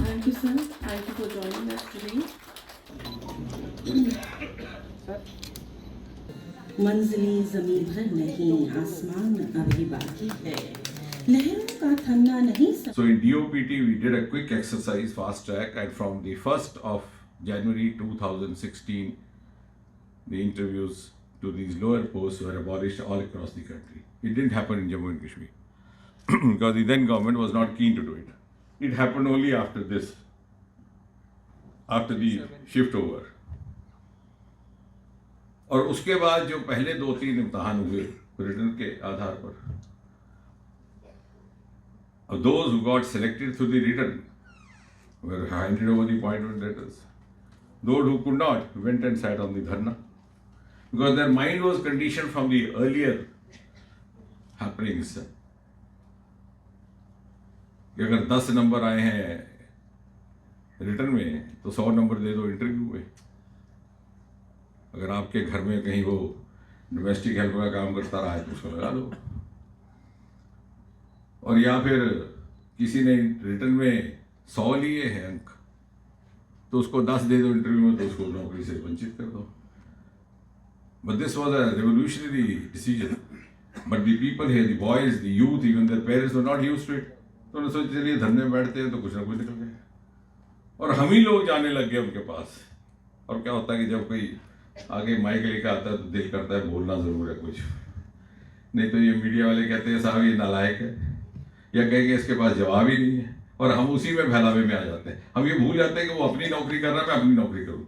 Thank you, sir. Thank you for joining us today. मंजिलें ज़मीन भर नहीं, आसमान अभी बाकी है, लहरों का थमना नहीं. So in DOPT we did a quick exercise, fast track, and from the 1st of January 2016, the interviews to these lower posts were abolished all across the country. It didn't happen in Jammu and Kashmir because the then government was not keen to do it. It happened only after this, after the shift over. और उसके बाद जो पहले 2-3 इम्तहान हुए return के आधार पर, those who got selected through the written were handed over the appointment letters. Those who could not went and sat on the dharna because their mind was conditioned from the earlier happenings. कि अगर 10 number आए हैं return में तो 100 number दे दो interview में. अगर आपके घर में कहीं वो डोमेस्टिक हेल्प का काम करता रहा है तो उसको लगा दो. और या फिर किसी ने रिटर्न में 100 लिए हैं अंक तो उसको 10 दे दो इंटरव्यू में तो उसको नौकरी से वंचित कर दो. But this was a revolutionary decision. But the people here, the boys, the youth, even their parents were not used to it. तो उन्होंने सोचा चलिए धरने में बैठते हैं तो कुछ ना कुछ निकल जाए. और हम ही लोग जाने लग गए उनके पास. और क्या होता है कि जब कोई आगे माइक लेकर आता है तो दिल करता है बोलना ज़रूर है कुछ, नहीं तो ये मीडिया वाले कहते हैं साहब ये नालायक है, या कहेंगे इसके पास जवाब ही नहीं है. और हम उसी में बहलावे में आ जाते हैं. हम ये भूल जाते हैं कि वो अपनी नौकरी कर रहा है, मैं अपनी नौकरी करूँ.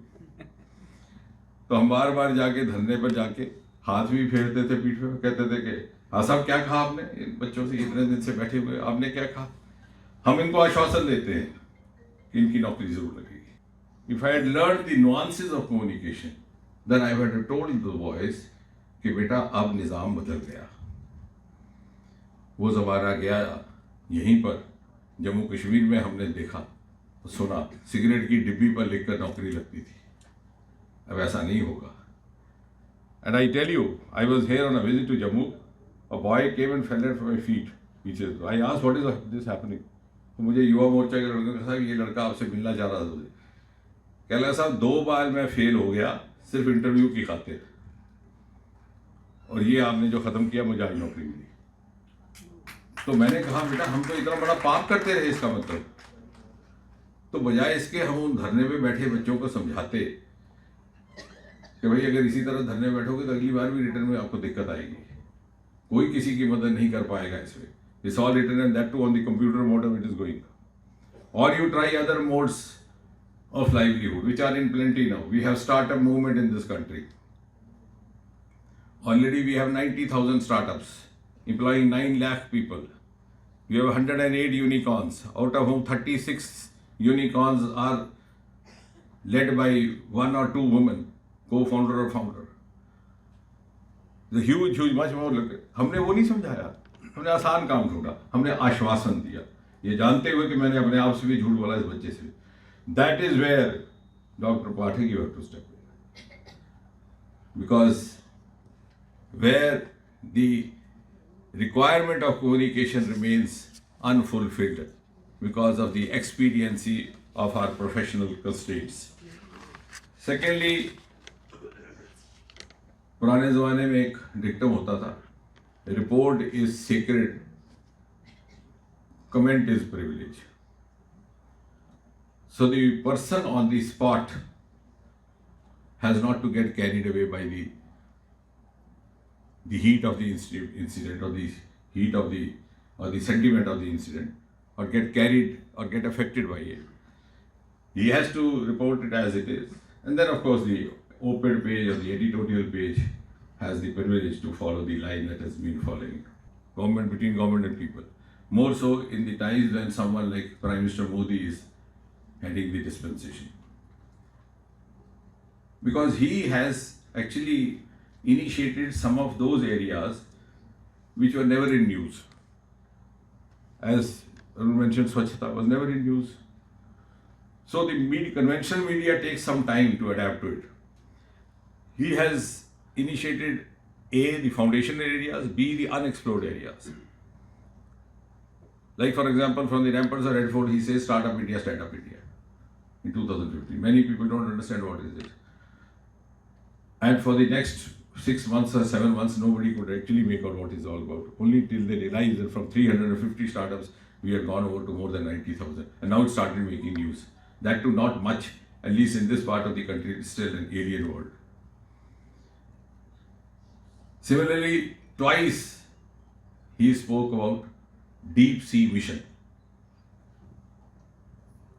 तो हम बार बार जाके धरने पर जाके हाथ भी फेरते थे पीठ पे, कहते थे कि हाँ साहब क्या कहा आपने, इन बच्चों से इतने दिन से बैठे हुए आपने क्या कहा. हम इनको आश्वासन देते हैं कि इनकी नौकरी जरूर लगेगी. If I had learned the nuances of communication then I had told the boys कि बेटा अब निज़ाम बदल गया. वो ज़माना गया. यहीं पर जम्मू कश्मीर में हमने देखा सुना सिगरेट की डिब्बी पर लिखकर नौकरी लगती थी. अब ऐसा नहीं होगा. And I tell you, I was here on a visit to Jammu. A boy came and fell at my feet. पीछे I asked what is this happening. तो मुझे युवा मोर्चा के लड़के कहा साहब ये लड़का आपसे मिलना चाह रहा था. कह लगा साहब 2 बार मैं फेल हो गया सिर्फ इंटरव्यू की खातिर, और ये आपने जो ख़त्म किया मुझे आज नौकरी मिली. तो मैंने कहा बेटा हम तो इतना बड़ा पाप करते रहे, इसका मतलब तो बजाय इसके हम उन धरने पे बैठे बच्चों को समझाते कि भाई अगर इसी तरह धरने में बैठोगे तो अगली बार भी रिटर्न में आपको दिक्कत आएगी. कोई किसी की मदद नहीं कर पाएगा इसमें. It's all written and that too on the computer mode it is going. और you try other modes of livelihood which are in plenty now. We have startup movement in this country. Already we have 90,000 startups employing 9 lakh people. We have 108 unicorns, out of whom 36 unicorns are led by 1 or 2 women, co-founder or founder. The huge much more. हमने वो नहीं समझाया, हमने आसान काम ढूंढा, हमने आश्वासन दिया, ये जानते हुए कि मैंने अपने आप से भी झूठ बोला इस बच्चे से. That is where Dr. Pathak you have to step in, because where the requirement of communication remains unfulfilled because of the expediency of our professional constraints. Secondly, पुराने ज़माने में एक डिक्टम होता था, report is sacred, comment is privilege. So the person on the spot has not to get carried away by the heat of the incident or the heat of the sentiment of the incident, or get carried or get affected by it. He has to report it as it is. And then of course the op-ed page or the editorial page has the privilege to follow the line that has been following. Government, between government and people. More so in the times when someone like Prime Minister Modi is heading the dispensation, because he has actually initiated some of those areas which were never in news. As Arun mentioned, Swachhata was never in news. So the conventional media takes some time to adapt to it. He has initiated A, the foundational areas, B, the unexplored areas. Like for example, from the ramparts of Red Fort, he says Start Up India in 2015. Many people don't understand what is it. And for the next 6 months or 7 months, nobody could actually make out what it's all about. Only till they realized that from 350 startups, we had gone over to more than 90,000. And now it started making news. That too not much, at least in this part of the country, it's still an alien world. Similarly, twice he spoke about deep sea mission.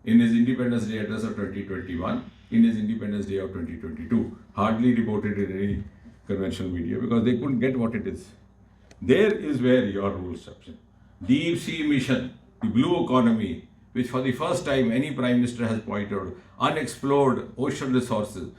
In his Independence Day address of 2021, in his Independence Day of 2022, hardly reported in any conventional media because they couldn't get what it is. There is where your role steps in. Deep sea mission, the blue economy, which for the first time any Prime Minister has pointed out, unexplored ocean resources.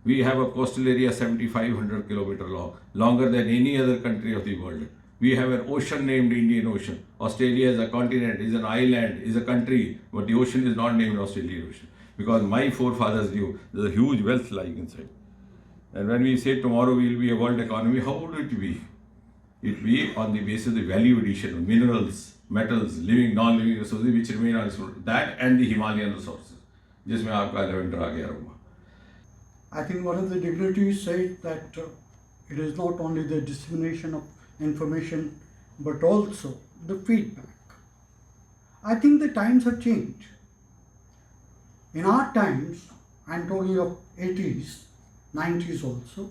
We have a coastal area 7,500 kilometers long, longer than any other country of the world. We have an ocean named Indian Ocean. Australia is a continent, is an island, is a country, but the ocean is not named Australian Ocean. Because my forefathers knew there's a huge wealth lying inside. And when we say tomorrow we will be a world economy, how would it be? It will be on the basis of the value addition of minerals, metals, living, non-living resources which remain unexplored. That and the Himalayan resources. जिसमें आपका lavender आ गया होगा. I think one of the dignitaries said that it is not only the dissemination of information but also the feedback. I think the times have changed. In our times, I'm talking of 80s, 90s also,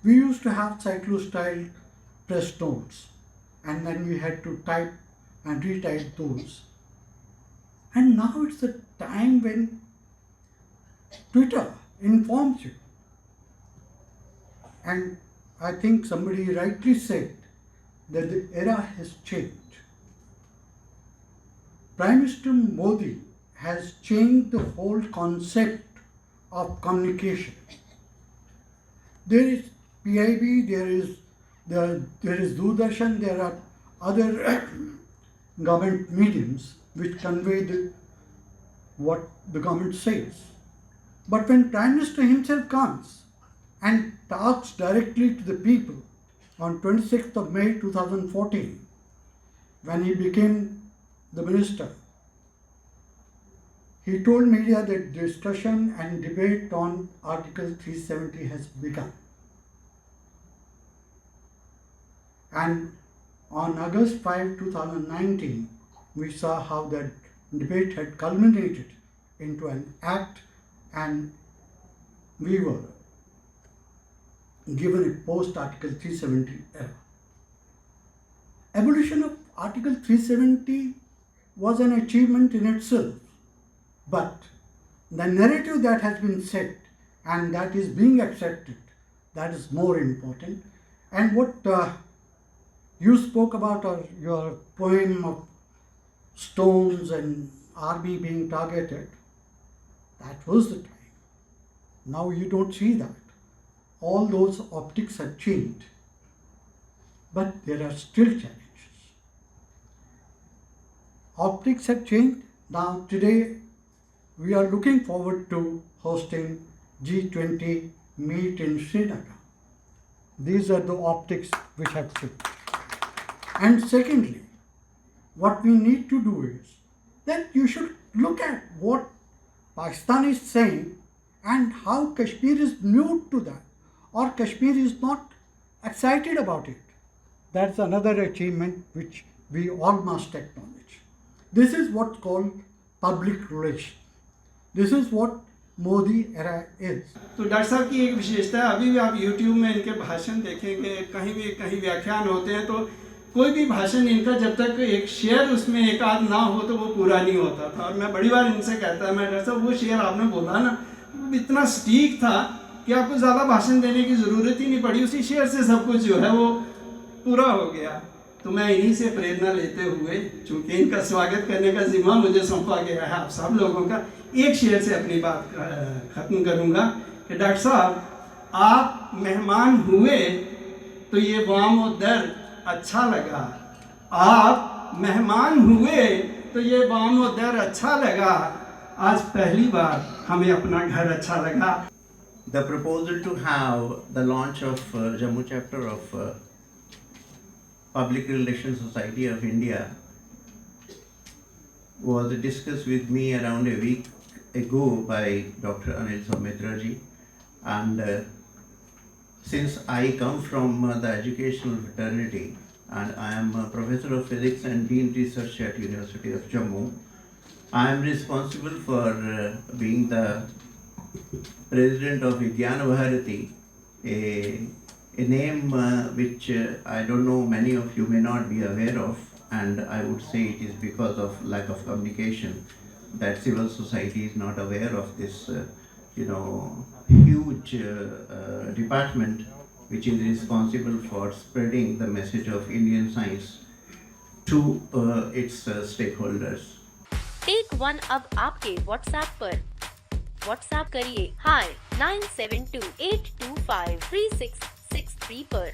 we used to have cyclo-style press notes and then we had to type and retype those. And now it's the time when Twitter informs you. And I think somebody rightly said that the era has changed. Prime Minister Modi has changed the whole concept of communication. There is PIB, there is Doordarshan, there are other government mediums which convey what the government says. But when Prime Minister himself comes and talks directly to the people on 26th of May 2014, when he became the minister, he told media that discussion and debate on Article 370 has begun. And on August 5, 2019, we saw how that debate had culminated into an act and we were given a post-Article 370 era. Abolition of Article 370 was an achievement in itself, but the narrative that has been set and that is being accepted, that is more important. And what you spoke about your poem of stones and army being targeted, that was the time. Now you don't see that. All those optics have changed, but there are still challenges. Optics have changed. Now today we are looking forward to hosting G20 meet in Srinagar. These are the optics which have changed. And secondly, what we need to do is that you should look at what Pakistan is saying and how Kashmir is mute to that, or Kashmir is not excited about it. That's another achievement which we all must acknowledge. This is what's called public relations. This is what Modi era is. तो doctor साहब की एक विशेषता है, अभी भी आप YouTube में इनके भाषण देखेंगे, कहीं व्याख्यान होते हैं, तो कोई भी भाषण इनका जब तक एक शेयर उसमें एक आध ना हो तो वो पूरा नहीं होता था. और मैं बड़ी बार इनसे कहता मैं डॉक्टर साहब वो शेयर आपने बोला ना, इतना सटीक था कि आपको ज़्यादा भाषण देने की ज़रूरत ही नहीं पड़ी, उसी शेयर से सब कुछ जो है वो पूरा हो गया. तो मैं इन्हीं से प्रेरणा लेते हुए, चूँकि इनका स्वागत करने का जिम्मा मुझे सौंपा गया है आप सब लोगों का, एक शेयर से अपनी बात ख़त्म करूँगा कि डॉक्टर साहब आप मेहमान हुए तो ये वाम और दर अच्छा लगा, आप मेहमान हुए तो ये वाम और दर अच्छा लगा, आज पहली बार हमें अपना घर अच्छा लगा. The proposal to have the launch of Jammu chapter of Public Relations Society of India was discussed with me around a week ago by Dr. Anil Soumitra ji, and since I come from the educational fraternity and I am a professor of physics and dean research at University of Jammu, I am responsible for being the president of Vigyan Bharati, a name which I don't know many of you may not be aware of, and I would say it is because of lack of communication that civil society is not aware of this huge department which is responsible for spreading the message of Indian science to its stakeholders. Take one अब आपके WhatsApp पर। WhatsApp करिए हाय 9728253663 पर।